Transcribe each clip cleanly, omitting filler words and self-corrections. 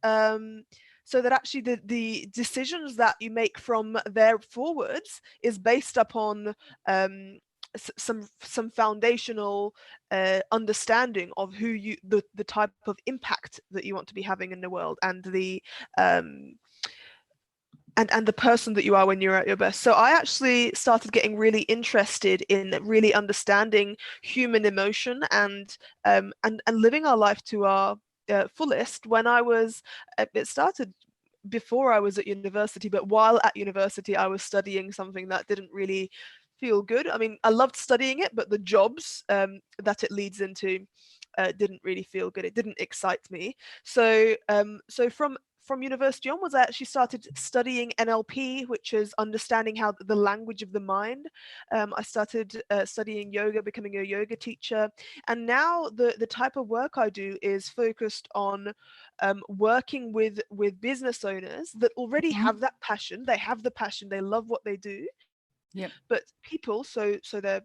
so that actually the decisions that you make from there forwards is based upon some foundational understanding of who you the type of impact that you want to be having in the world, and the person that you are when you're at your best. So I actually started getting really interested in really understanding human emotion and living our life to our fullest when I was, it started before I was at university, but while at university I was studying something that didn't really feel good. I mean, I loved studying it, but the jobs that it leads into didn't really feel good. It didn't excite me. So from university onwards, I actually started studying NLP, which is understanding how the language of the mind. I started studying yoga, becoming a yoga teacher. And now the type of work I do is focused on working with business owners that already have that passion. They have the passion, they love what they do. Yep. But people, so their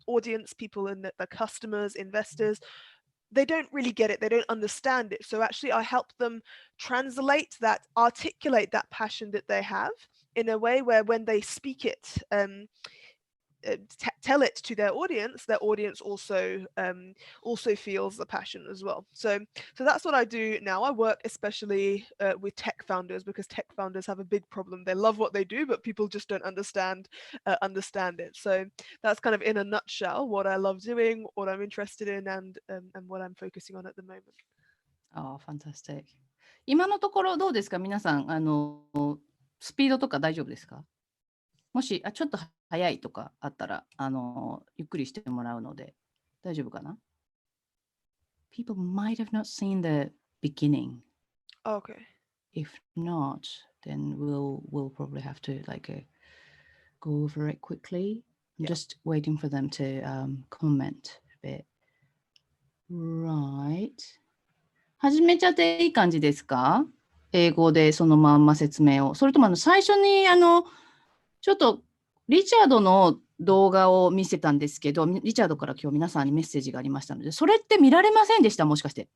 audience, people and the customers, investors, they don't really get it, they don't understand it. So actually I help them translate that, articulate that passion that they have in a way where when they speak it, tell it to their audience also feels the passion as well. So that's what I do now. I work especially with tech founders, because tech founders have a big problem. They love what they do, but people just don't understand it. So that's kind of in a nutshell what I love doing, what I'm interested in, and what I'm focusing on at the moment. Oh, fantastic. 今のところどうですか皆さん、スピードとか大丈夫ですか？もしちょっと早いとかあったらゆっくりしてもらうので大丈夫かな？ People might have not seen the beginning. Okay. If not, then we'll probably have to go over it quickly. I'm just waiting for them to comment a bit. Right. 始めちゃっていい感じですか？英語でそのまんま説明を。それとも最初にちょっとリチャードの動画を見せたんですけど、リチャードから今日皆さんにメッセージがありましたので、それって見られませんでした？もしかして。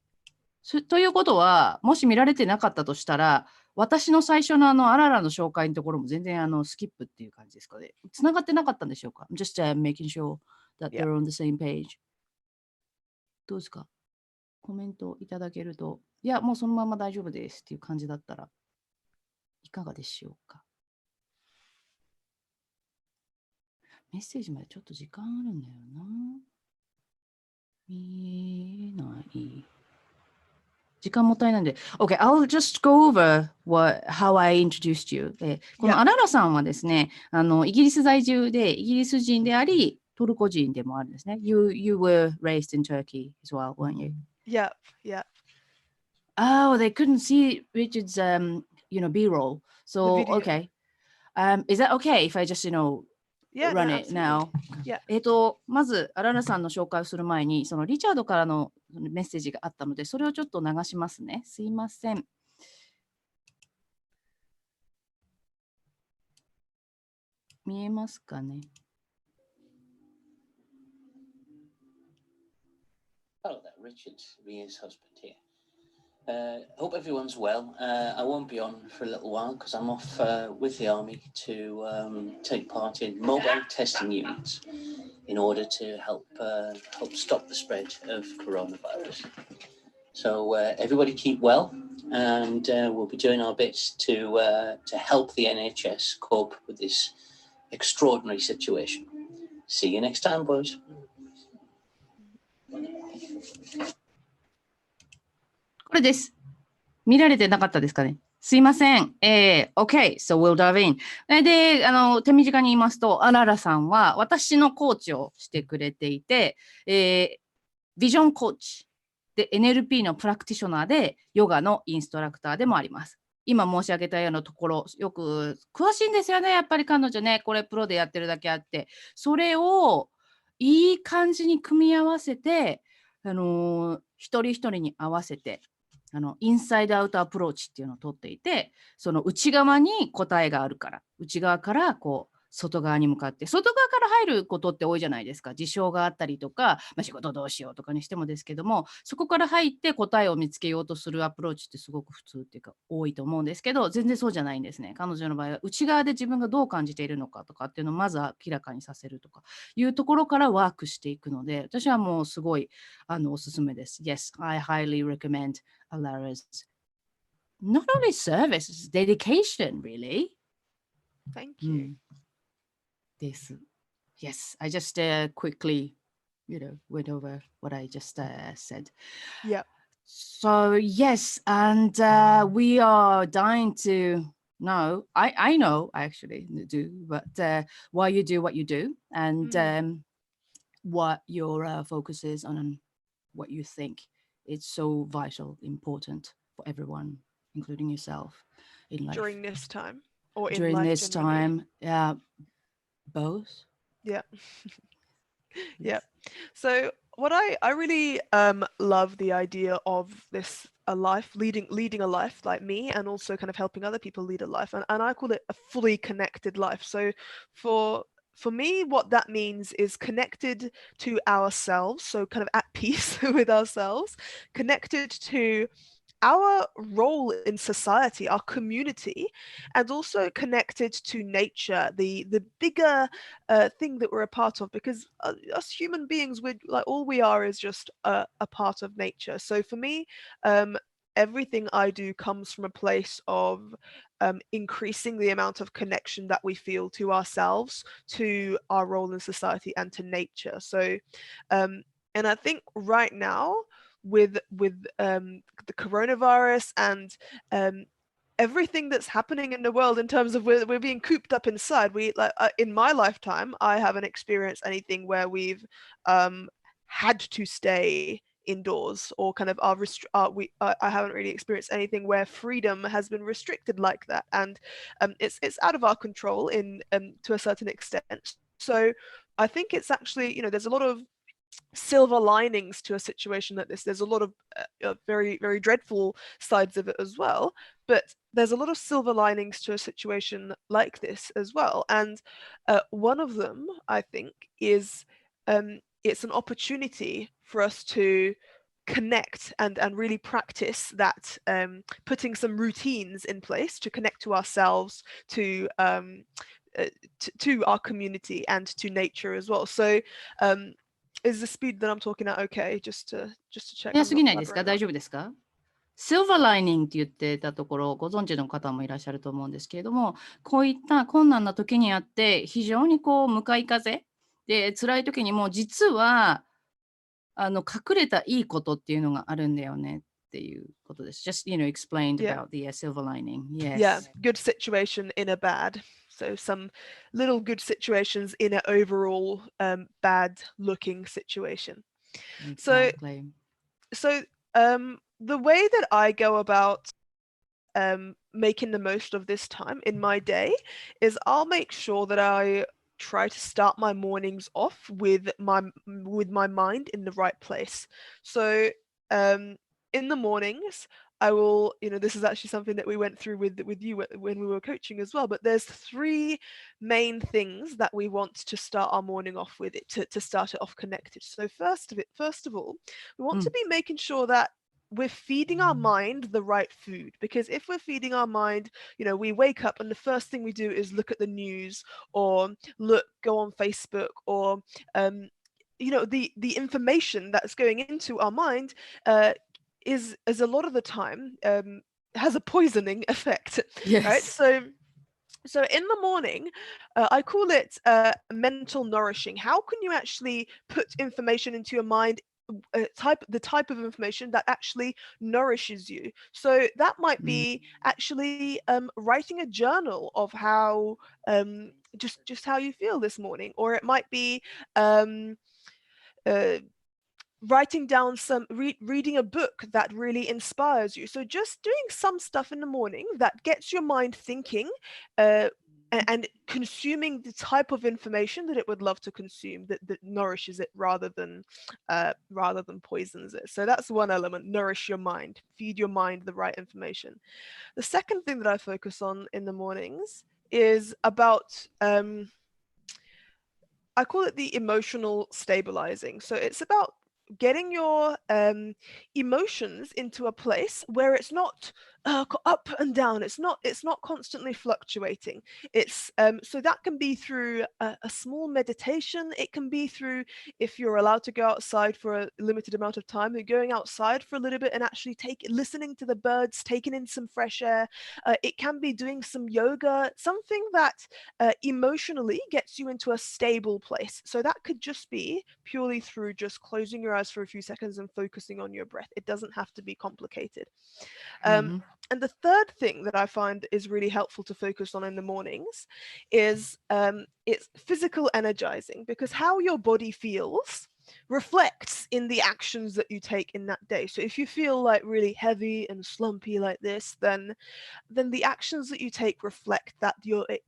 ということは、もし見られてなかったとしたら、私の最初のアララの紹介のところも全然スキップっていう感じですかね。つながってなかったんでしょうか？ Just making sure that they're on the same page. どうですか？コメントいただけると、いや、もうそのまま大丈夫ですっていう感じだったら、いかがでしょうか？メッセージまでちょっと時間あるんだよな。見えない。時間もったいないんで。Okay, I'll just go over how I introduced you. このアララさんはですね、イギリス在住で、イギリス人であり、トルコ人でもあるんですね。You were raised in Turkey as well, weren't you? Yeah. Oh, they couldn't see Richard's, B-roll. So, okay. Is that okay if I just, run it now? まず、アララさんの紹介をする前に、そのリチャードからのメッセージがあったので、それをちょっと流しますね。すいません。見えますかね？Hello there, Richard, Ria's husband here. Hope everyone's well. I won't be on for a little while because I'm off with the army to take part in mobile testing units in order to help stop the spread of coronavirus. So everybody keep well, and we'll be doing our bits to help the NHS cope with this extraordinary situation. See you next time, boys. これです。見られてなかったですかね。すいません。OK, so we'll dive in. で、手短に言いますと、アララさんは私のコーチをしてくれていて、ビジョンコーチで NLP のプラクティショナーでヨガのインストラクターでもあります。今申し上げたようなところ、よく詳しいんですよね。やっぱり彼女ね、これプロでやってるだけあって、それをいい感じに組み合わせて、一人一人に合わせて、インサイドアウトアプローチっていうのを取っていて、その内側に答えがあるから、内側からこう外側に向かって、外側から入ることって多いじゃないですか。事象があったりとか、仕事どうしようとかにしてもですけども、そこから入って答えを見つけようとするアプローチってすごく普通っていうか多いと思うんですけど、全然そうじゃないんですね。彼女の場合は内側で自分がどう感じているのかとかっていうのをまず明らかにさせるとかいうところからワークしていくので、私はもうすごいおすすめです。Yes, I highly recommend Alara's not only service, it's dedication, really. Thank you. です。Yes, I just quickly, went over what I just said. Yeah. So, yes, and we are dying to know. I know, I actually do, but why you do what you do and what your focus is on and what you think. It's so vital, important for everyone, including yourself in life. During this time or in During life this generally. time, both. Yeah. Yeah. So what I really love the idea of this a life leading a life like me, and also kind of helping other people lead a life, and I call it a fully connected life. So for me, what that means is connected to ourselves, so kind of at peace with ourselves, connected to our role in society, our community, and also connected to nature, the bigger thing that we're a part of, because us human beings, we like all we are is just a part of nature. So for me, everything I do comes from a place of increasing the amount of connection that we feel to ourselves, to our role in society, and to nature. So and I think right now, with the coronavirus and everything that's happening in the world, in terms of we're being cooped up inside, we like in my lifetime I haven't experienced anything where we've had to stay indoors, or kind of I haven't really experienced anything where freedom has been restricted like that, and it's out of our control in to a certain extent. So I think it's actually, there's a lot of silver linings to a situation like this. There's a lot of very, very dreadful sides of it as well, but there's a lot of silver linings to a situation like this as well. And one of them, I think, is it's an opportunity for us to connect and really practice that, putting some routines in place to connect to ourselves, to our community, and to nature as well. So is the speed that I'm talking at okay? Just to check. 早すぎないですか？大丈夫ですか？シルバーライニングって言ってたところをご存知の方もいらっしゃると思うんですけれども、こういった困難な時にあって非常に向かい風で辛い時にも実は隠れたいいことっていうのがあるんだよねっていうことです。Just explained about the silver lining. Yes. Yeah, good situation in a bad. So some little good situations in an overall bad looking situation. Exactly. So the way that I go about making the most of this time in my day is I'll make sure that I try to start my mornings off with my mind in the right place. So in the mornings, I will, this is actually something that we went through with you when we were coaching as well, but there's 3 main things that we want to start our morning off with, to start it off connected. So first of all, we want to be making sure that we're feeding our mind the right food, because if we're feeding our mind, we wake up and the first thing we do is look at the news, or go on Facebook, or the information that's going into our mind is a lot of the time has a poisoning effect. Yes. Right? So in the morning, I call it mental nourishing. How can you actually put information into your mind, the type of information that actually nourishes you? So that might be actually writing a journal of how just how you feel this morning, or it might be writing down reading a book that really inspires you. So just doing some stuff in the morning that gets your mind thinking, and consuming the type of information that it would love to consume, that nourishes it rather than poisons it. So that's one element: nourish your mind, feed your mind the right information. The second thing that I focus on in the mornings is about I call it the emotional stabilizing. So it's about getting your emotions into a place where it's not up and down. It's not constantly fluctuating. It's so that can be through a small meditation. It can be through, if you're allowed to go outside for a limited amount of time, you're going outside for a little bit and actually listening to the birds, taking in some fresh air. It can be doing some yoga, something that emotionally gets you into a stable place. So that could just be purely through just closing your eyes for a few seconds and focusing on your breath. It doesn't have to be complicated. And the third thing that I find is really helpful to focus on in the mornings is it's physical energizing, because how your body feels reflects in the actions that you take in that day. So if you feel like really heavy and slumpy like this, then the actions that you take reflect that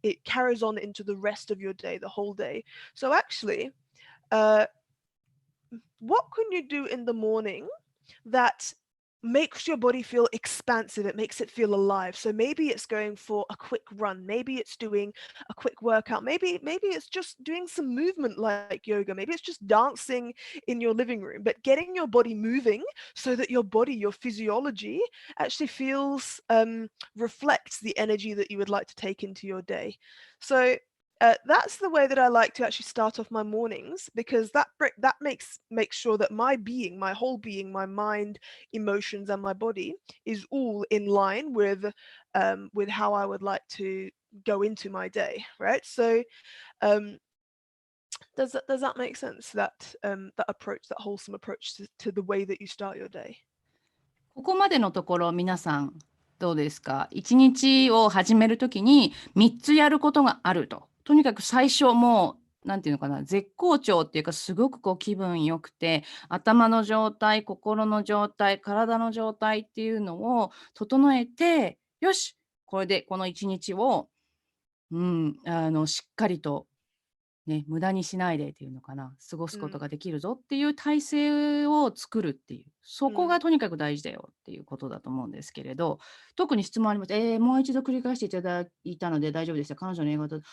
it carries on into the rest of your day, the whole day. So actually, what can you do in the morning that makes your body feel expansive? It makes it feel alive. So maybe it's going for a quick run, maybe it's doing a quick workout, maybe it's just doing some movement like yoga, maybe it's just dancing in your living room, but getting your body moving so that your body, your physiology actually feels reflects the energy that you would like to take into your day. So that's the way that I like to actually start off my mornings, because that makes sure that my whole being, my mind, emotions, and my body is all in line with how I would like to go into my day, right? So does that make sense? That approach, that wholesome approach to the way that you start your day. ここまでのところ、皆さんどうですか？一日を始めるときに3つやることがあると。とにかく最初もう、なんていうのかな、絶好調っていうか、すごくこう気分良くて、頭の状態、心の状態、体の状態っていうのを整えて、よし、これでこの一日を、しっかりとね、無駄にしないでっていうのかな、過ごすことができるぞっていう体制を作るっていう、そこがとにかく大事だよっていうことだと思うんですけれど、特に質問あります。もう一度繰り返していただいたので大丈夫ですよ。彼女の英語だと、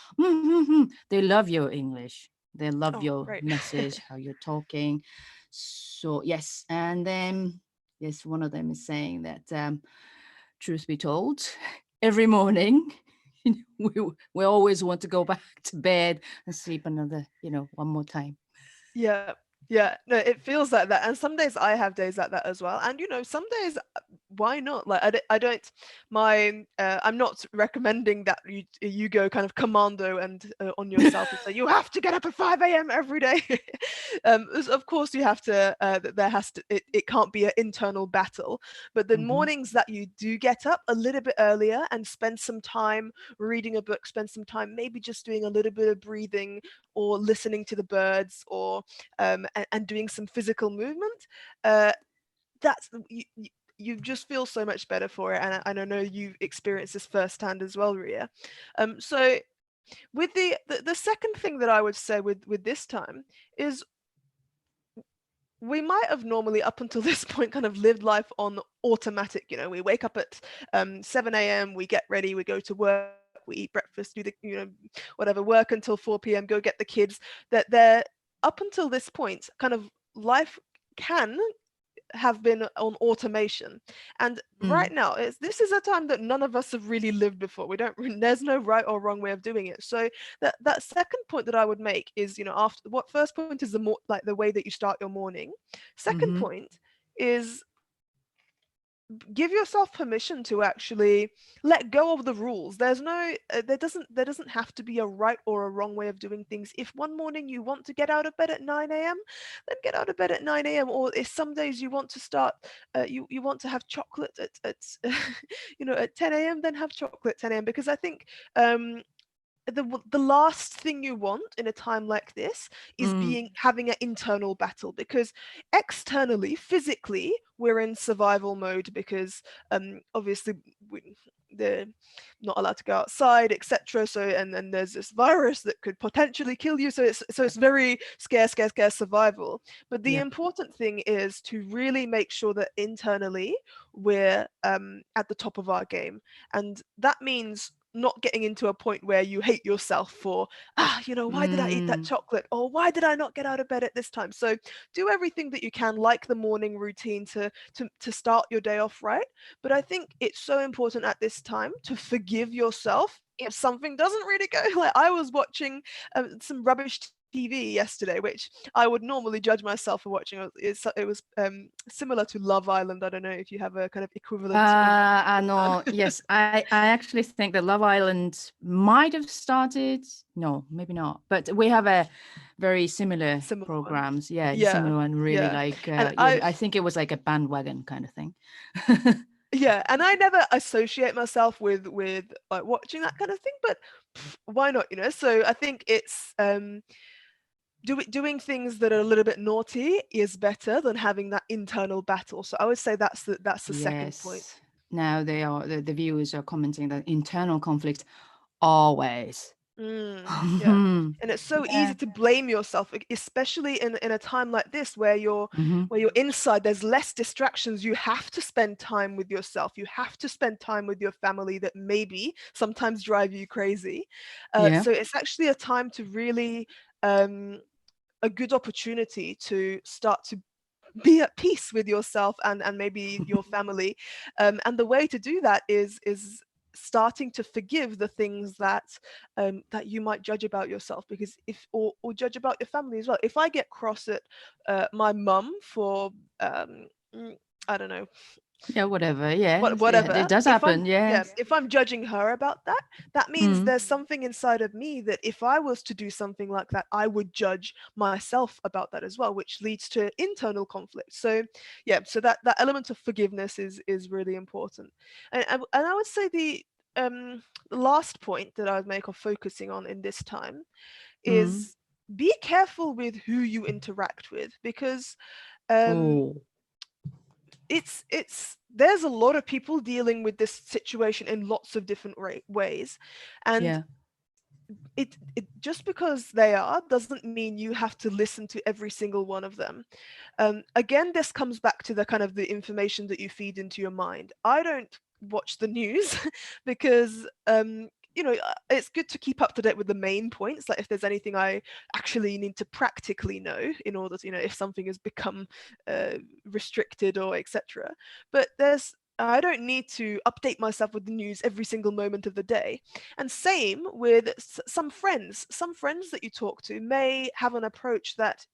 They love your English. They love your great. message, how you're talking. So, yes. And then, yes, one of them is saying that, truth be told, every morning, we always want to go back to bed and sleep another, one more time. Yeah, no, it feels like that. And some days I have days like that as well. And some days, why not? Like I don't I'm not recommending that you go kind of commando and on yourself and say you have to get up at 5 a.m. every day. Of course you have to, it can't be an internal battle, but the mornings that you do get up a little bit earlier and spend some time reading a book, spend some time maybe just doing a little bit of breathing or listening to the birds, or and doing some physical movement, that's you just feel so much better for it. And I know you've experienced this firsthand as well, Ria. So with the second thing that I would say with this time is, we might have normally up until this point kind of lived life on automatic. We wake up at 7 a.m, we get ready, we go to work, we eat breakfast, do the whatever, work until 4 p.m, go get the kids. That they're up until this point, kind of life can have been on automation. And right now, this is a time that none of us have really lived before. There's no right or wrong way of doing it. So that second point that I would make is, after what first point is the way that you start your morning. Second point is, give yourself permission to actually let go of the rules. There's no there doesn't have to be a right or a wrong way of doing things. If one morning you want to get out of bed at 9 a.m, then get out of bed at 9 a.m. Or if some days you want to start you want to have chocolate at at 10 a.m, then have chocolate at 10 a.m, because I think the last thing you want in a time like this is having an internal battle, because externally, physically, we're in survival mode, because obviously they're not allowed to go outside, etc. So and then there's this virus that could potentially kill you. So it's very scare survival. But the important thing is to really make sure that internally we're at the top of our game, and that means not getting into a point where you hate yourself for, why did I eat that chocolate? Or why did I not get out of bed at this time? So do everything that you can, like the morning routine, to start your day off right. But I think it's so important at this time to forgive yourself if something doesn't really go. Like, I was watching some rubbish TV yesterday, which I would normally judge myself for watching. It was similar to Love Island. I don't know if you have a kind of equivalent. Yes, I actually think that Love Island might have started. No, maybe not. But we have a very similar programs. One. Similar one. Really like. I think it was like a bandwagon kind of thing. Yeah, and I never associate myself with like watching that kind of thing, but why not? So I think it's doing things that are a little bit naughty is better than having that internal battle. So I would say that's the second point. Now the viewers are commenting that internal conflict always. And it's so easy to blame yourself, especially in a time like this where you're inside. There's less distractions. You have to spend time with yourself. You have to spend time with your family that maybe sometimes drive you crazy. So it's actually a time to really a good opportunity to start to be at peace with yourself and maybe your family. And the way to do that is starting to forgive the things that you might judge about yourself, because or judge about your family as well. If I get cross at my mum for I don't know, whatever, whatever, it does happen. If I'm judging her about that, that means there's something inside of me that if I was to do something like that, I would judge myself about that as well, which leads to internal conflict. So so that element of forgiveness is really important. And I would say the last point that I would make of focusing on in this time is be careful with who you interact with, because there's a lot of people dealing with this situation in lots of different ways, and it just because they are doesn't mean you have to listen to every single one of them. Again, this comes back to the kind of the information that you feed into your mind. I don't watch the news because it's good to keep up to date with the main points, like if there's anything I actually need to practically know in order to, if something has become restricted or etc. But I don't need to update myself with the news every single moment of the day. And same with some friends that you talk to may have an approach that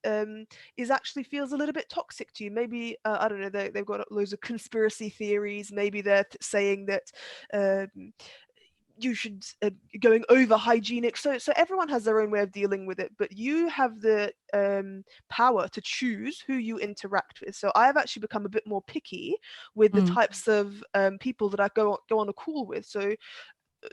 actually feels a little bit toxic to you. Maybe I don't know, they've got loads of conspiracy theories. Maybe they're saying that you should going over hygienic. So everyone has their own way of dealing with it, but you have the power to choose who you interact with. So I've actually become a bit more picky with the types of people that I go on a call with. So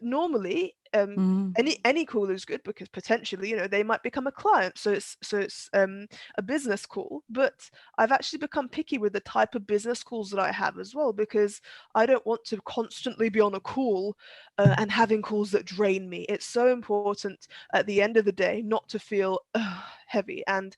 normally any call is good because potentially they might become a client, so it's a business call. But I've actually become picky with the type of business calls that I have as well, because I don't want to constantly be on a call and having calls that drain me. It's so important at the end of the day not to feel heavy, and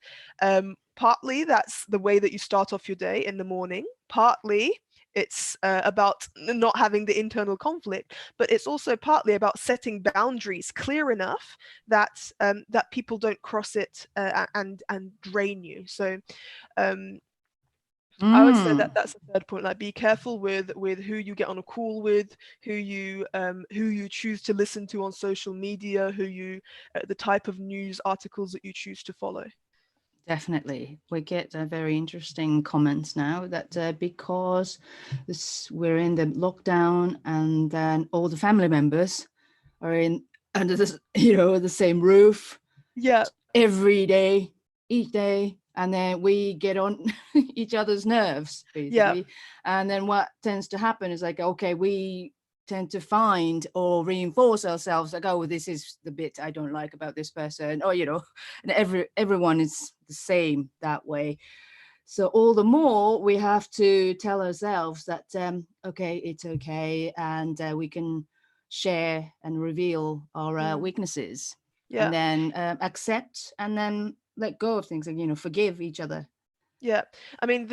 partly that's the way that you start off your day in the morning, partly it's about not having the internal conflict, but it's also partly about setting boundaries clear enough that that people don't cross it and drain you. So I would say that that's the third point. Like, be careful with who you get on a call with, who you choose to listen to on social media, the type of news articles that you choose to follow. Definitely. We get very interesting comments now that because we're in the lockdown and then all the family members are under the same roof every day, each day, and then we get on each other's nerves, basically. And then what tends to happen is like, okay, we tend to find or reinforce ourselves like, oh, this is the bit I don't like about this person, or and everyone is the same that way. So all the more we have to tell ourselves that okay, it's okay, and we can share and reveal our weaknesses, and then accept and then let go of things, and forgive each other. I mean,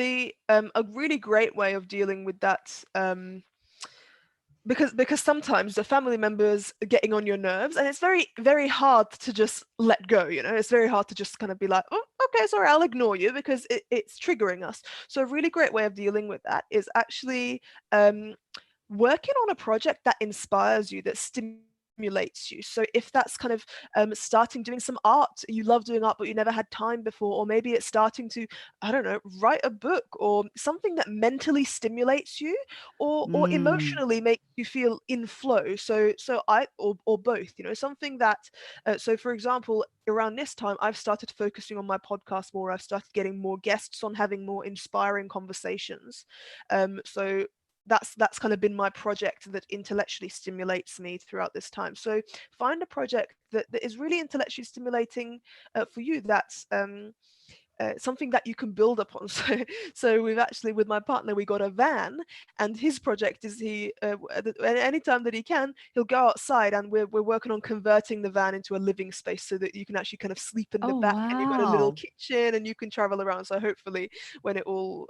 a really great way of dealing with that because sometimes the family members are getting on your nerves, and it's very, very hard to just let go, you know. It's very hard to just kind of be like, oh, okay, sorry, I'll ignore you because it's triggering us. So a really great way of dealing with that is actually working on a project that inspires you, that stimulates you. So if that's kind of starting doing some art, you love doing art but you never had time before, or maybe it's starting to, I don't know, write a book or something that mentally stimulates you or emotionally makes you feel in flow. So or both, you know, something that so for example, around this time I've started focusing on my podcast more. I've started getting more guests on, having more inspiring conversations. So that's kind of been my project that intellectually stimulates me throughout this time. So find a project that is really intellectually stimulating for you. That's something that you can build upon. So we've actually, with my partner, we got a van, and his project is anytime that he can, he'll go outside, and we're working on converting the van into a living space so that you can actually kind of sleep in the back, and you've got a little kitchen, and you can travel around. So hopefully, when it all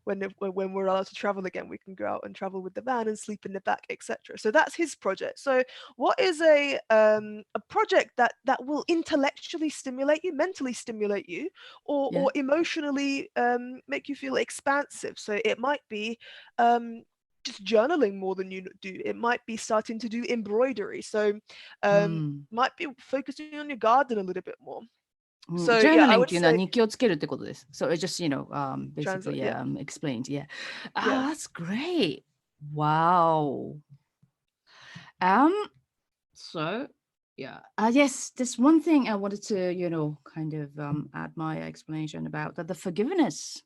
when we're allowed to travel again, we can go out and travel with the van and sleep in the back, etc. So that's his project. So what is a project that will intellectually stimulate you, mentally stimulate you, or emotionally make you feel expansive? So it might be just journaling more than you do. It might be starting to do embroidery. So might be focusing on your garden a little bit more. So yeah, I would say 日記をつけるってことです。So it just, basically explained. Yeah. That's great. Wow. So yeah. Yes, there's one thing I wanted to, kind of add my explanation about the forgiveness.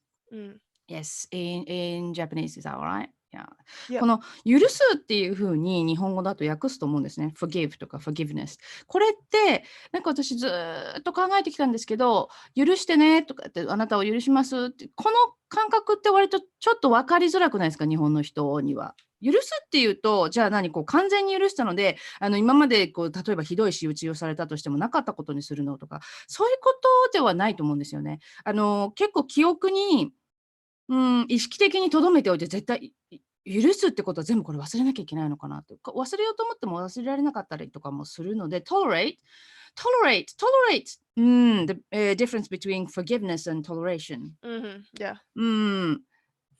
Yes, in Japanese, is that all right? Yeah. この許すっていう風に日本語だと訳すと思うんですね。forgive とか forgiveness。これってなんか私ずっと考えてきたんですけど、許してねとかってあなたを許しますって、この感覚って割とちょっと分かりづらくないですか、日本の人には。許すっていうと、じゃあ完全に許したので、今まで例えばひどい仕打ちをされたとしてもなかったことにするのとか、そういうことではないと思うんですよね。結構記憶に意識的に留めておいて、絶対許すってことは全部これ忘れなきゃいけないのかなって、忘れようと思っても忘れられなかったりとかもするので、tolerate, the difference between forgiveness and toleration.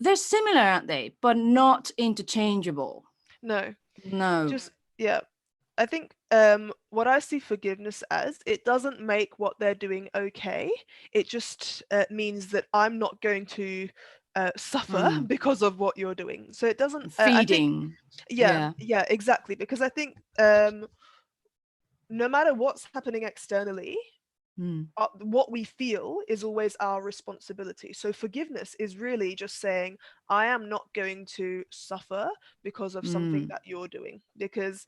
They're similar, aren't they? But not interchangeable. No. Just I think what I see forgiveness as, it doesn't make what they're doing okay. It just means that I'm not going to suffer because of what you're doing. So it doesn't feeding. Yeah, exactly. Because I think no matter what's happening externally, what we feel is always our responsibility. So forgiveness is really just saying, I am not going to suffer because of something that you're doing. Because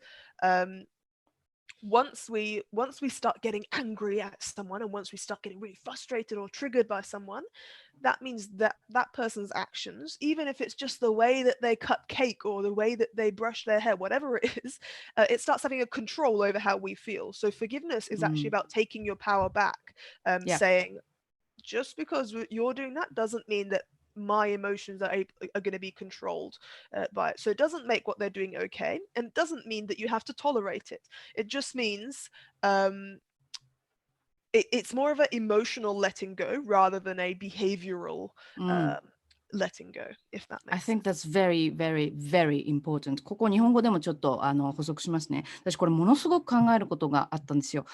once we start getting angry at someone, and once we start getting really frustrated or triggered by someone, that means that person's actions, even if it's just the way that they cut cake or the way that they brush their hair, whatever it is, it starts having a control over how we feel. So forgiveness is actually about taking your power back, saying, just because you're doing that doesn't mean that my emotions are going to be controlled by it. So it doesn't make what they're doing okay, and it doesn't mean that you have to tolerate it. It just means it's more of an emotional letting go rather than a behavioral letting go, if that makes sense. I think that's very, very, very important. ここ日本語でもちょっと補足しますね。私これものすごく考えることがあったんですよ。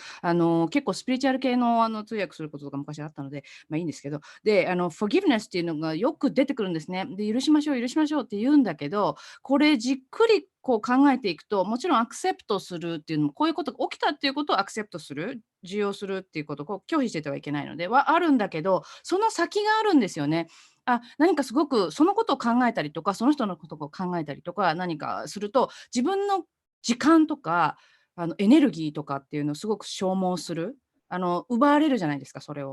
結構スピリチュアル系の通訳することとか昔あったので、まあいいんですけど、でforgiveness っていうのがよく出てくるんですね。で許しましょうって言うんだけど、これじっくり考えていくと、もちろんアクセプトするっていうのも、こういうことが起きたっていうことをアクセプトする、受容するっていうことを拒否しててはいけないのではあるんだけど、その先があるんですよね。何かすごくそのことを考えたりとか、その人のことを考えたりとか何かすると、自分の時間とかエネルギーとかっていうのをすごく消耗する、奪われるじゃないですか。それに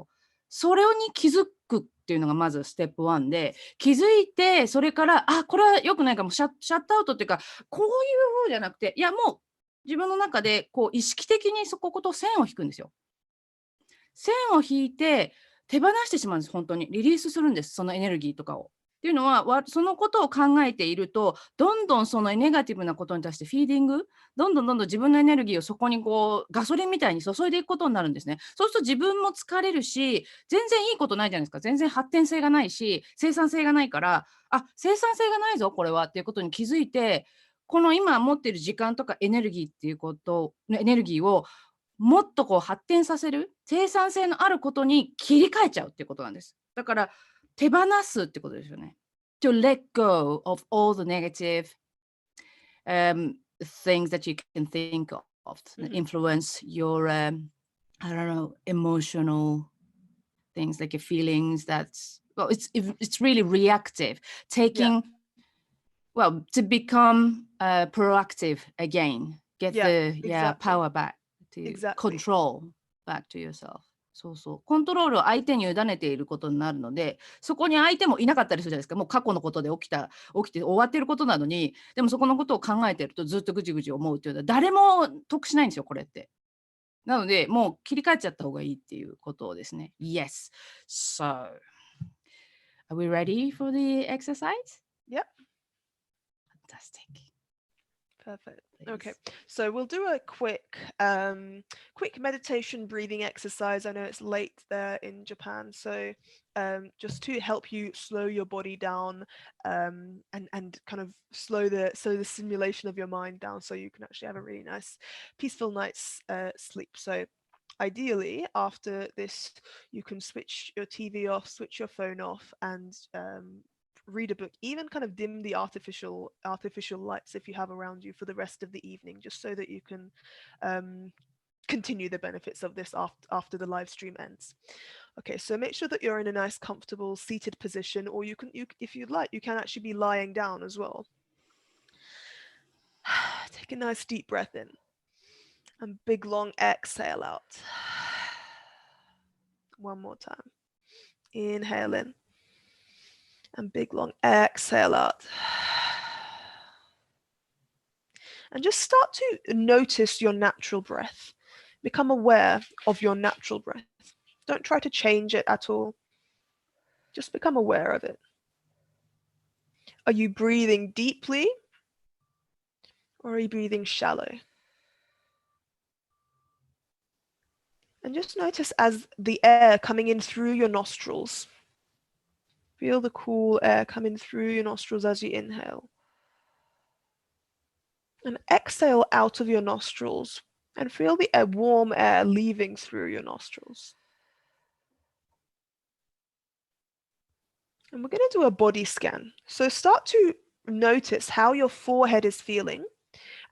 気づくっていうのがまずステップ1で、気づいて、それからこれは良くないかも、シャットアウトっていうか、こういう風じゃなくて、いやもう自分の中で意識的にそこと線を引くんですよ。線を引いて手放してしまうんです。本当にリリースするんです、そのエネルギーとかを。っていうのは、そのことを考えていると、どんどんそのネガティブなことに対してフィーディング、どんどん自分のエネルギーをそこにこうガソリンみたいに注いでいくことになるんですね。そうすると自分も疲れるし、全然いいことないじゃないですか。全然発展性がないし、生産性がないから、生産性がないぞ、これはっていうことに気づいて、この今持っている時間とかエネルギーっていうこと、エネルギーをもっとこう発展させる、生産性のあることに切り替えちゃうっていうことなんです。だから手放すってことですよね。To let go of all the negative things that you can think of that influence your, I don't know, emotional things like your feelings. Well, it's really reactive. Taking, well, to become proactive again, get the power back to control back to yourself. そうそう。コントロールを相手に委ねていることになるので、そこに相手もいなかったりするじゃないですか。もう過去のことで起きて終わっていることなのに、でもそこのことを考えているとずっとぐちぐち思うっていうのは誰も得しないんですよ、これって。なので、もう切り替えちゃった方がいいっていうことですね。Yes. So, are we ready for the exercise? Yep. Fantastic. Perfect. Please. Okay, so we'll do a quick meditation breathing exercise. I know it's late there in Japan, so just to help you slow your body down and kind of slow the simulation of your mind down, so you can actually have a really nice, peaceful night's sleep. So ideally, after this, you can switch your TV off, switch your phone off, and read a book, even kind of dim the artificial lights if you have around you for the rest of the evening, just so that you can continue the benefits of this after the live stream ends. Okay, so make sure that you're in a nice comfortable seated position, or you if you'd like, you can actually be lying down as well. Take a nice deep breath in and big long exhale out. One more time. Inhale in and big long exhale out. And just start to notice your natural breath. Become aware of your natural breath. Don't try to change it at all. Just become aware of it. Are you breathing deeply, or are you breathing shallow? And just notice as the air coming in through your nostrils. Feel the cool air coming through your nostrils as you inhale. And exhale out of your nostrils and feel the warm air leaving through your nostrils. And we're going to do a body scan. So start to notice how your forehead is feeling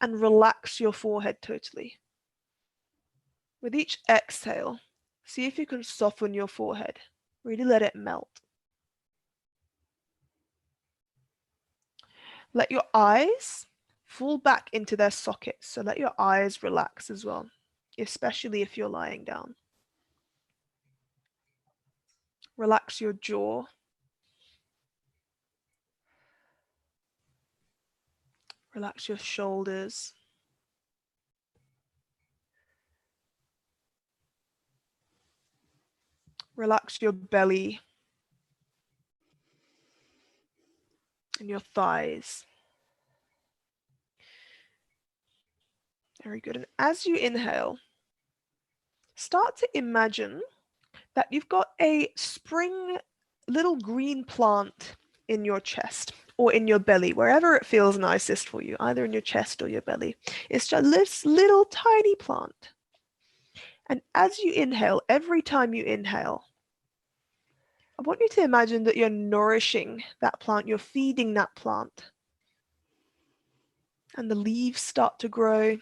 and relax your forehead totally. With each exhale, see if you can soften your forehead. Really let it melt. Let your eyes fall back into their sockets. So let your eyes relax as well, especially if you're lying down. Relax your jaw. Relax your shoulders. Relax your belly and your thighs. Very good. And as you inhale, start to imagine that you've got a spring little green plant in your chest or in your belly, wherever it feels nicest for you, either in your chest or your belly. It's just this little tiny plant. And as you inhale, every time you inhale, I want you to imagine that you're nourishing that plant, you're feeding that plant. And the leaves start to grow.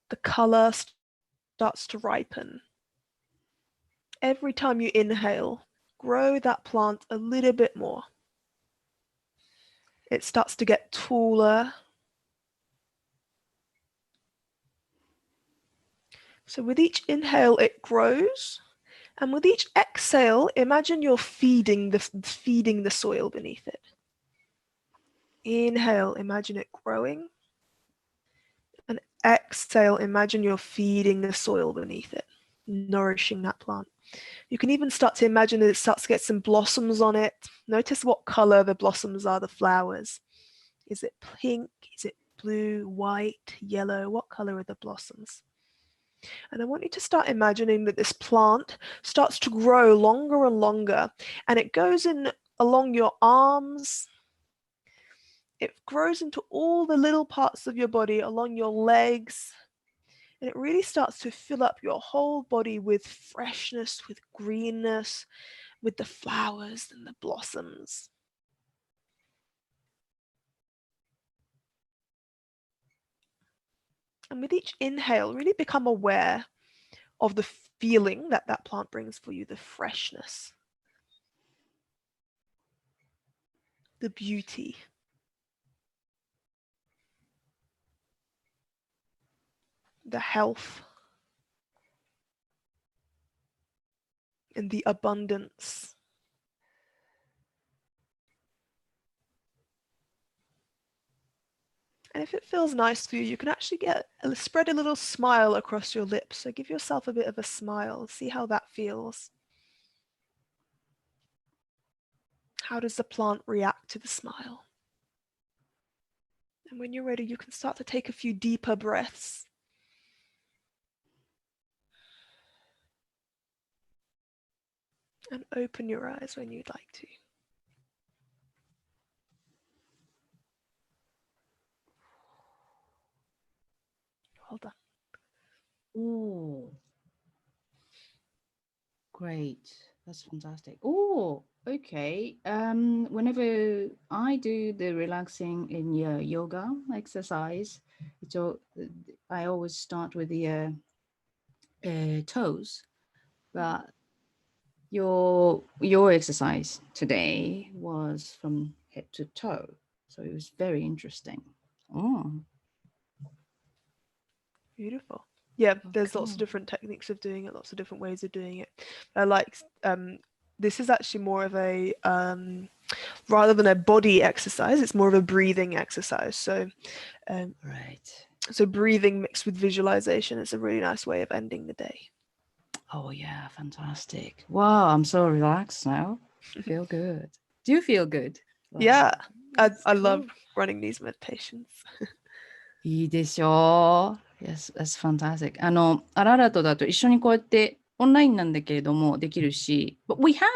The color starts to ripen. Every time you inhale, grow that plant a little bit more. It starts to get taller. So with each inhale, it grows. And with each exhale, imagine you're feeding the soil beneath it. Inhale, imagine it growing. And exhale, imagine you're feeding the soil beneath it. nourishing that plant. You can even start to imagine that it starts to get some blossoms on it. Notice what color the blossoms are, the flowers. Is it pink? Is it blue, white, yellow? What color are the blossoms? And I want you to start imagining that this plant starts to grow longer and longer, and it goes in along your arms. It grows into all the little parts of your body, along your legs, and it really starts to fill up your whole body with freshness, with greenness, with the flowers and the blossoms. And with each inhale, really become aware of the feeling that that plant brings for you, the freshness, the beauty, the health, and the abundance. And if it feels nice for you, you can actually spread a little smile across your lips. So give yourself a bit of a smile. See how that feels. How does the plant react to the smile? And when you're ready, you can start to take a few deeper breaths. And open your eyes when you'd like to. Well done. Oh, great. That's fantastic. Oh, okay. Whenever I do the relaxing in your yoga exercise, I always start with the toes, but your exercise today was from head to toe, so it was very interesting. Oh, Beautiful. Yeah, there's lots cool. of different techniques of doing it, lots of different ways of doing it. I like this is actually more of a rather than a body exercise, it's more of a breathing exercise. So Right. so breathing mixed with visualization is a really nice way of ending the day. Oh yeah, fantastic. Wow, I'm so relaxed now. I feel good. Do you feel good? Yeah, That's I love cool. running these meditations. いいでしょう。Yes, that's fantastic. アララとだと一緒にこうやってオンラインなんだけれどもできるし、but we have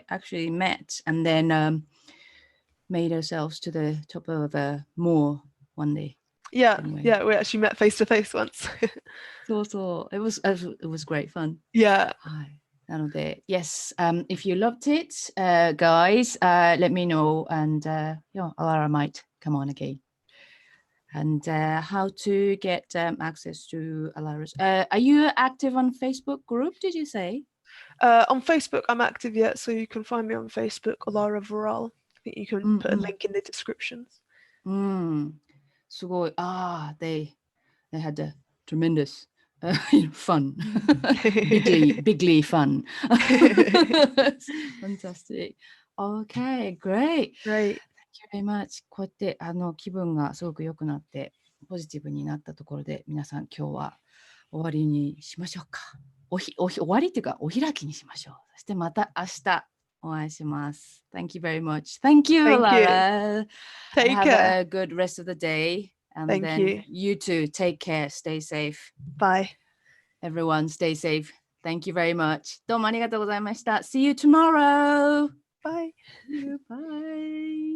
actually met and then made ourselves to the top of a moor one day. Yeah, Anyway. yeah, we actually met face to face once. そうそう。It was great fun. Yeah. はい。なので、yes, if you loved it, guys, let me know and Alara might come on again. And how to get access to Alara's. Are you active on Facebook group, did you say? On Facebook, I'm active yet, so you can find me on Facebook, Alara Vural. I think you can put a link in the descriptions. すごい。They had a tremendous fun. bigly fun. Fantastic. Okay, great. Great. Thank you very much. こうやって気分がすごく良くなってポジティブになったところで皆さん今日は終わりにしましょうか。終わりっていうかお開きにしましょう。そしてまた明日お会いします。Thank you very much. Thank you, Alara. Take Have care. a good rest of the day. And Thank then you. too. Take care. Stay safe. Bye. Everyone, stay safe. Thank you very much. どうもありがとうございました。See you tomorrow. Bye. Bye.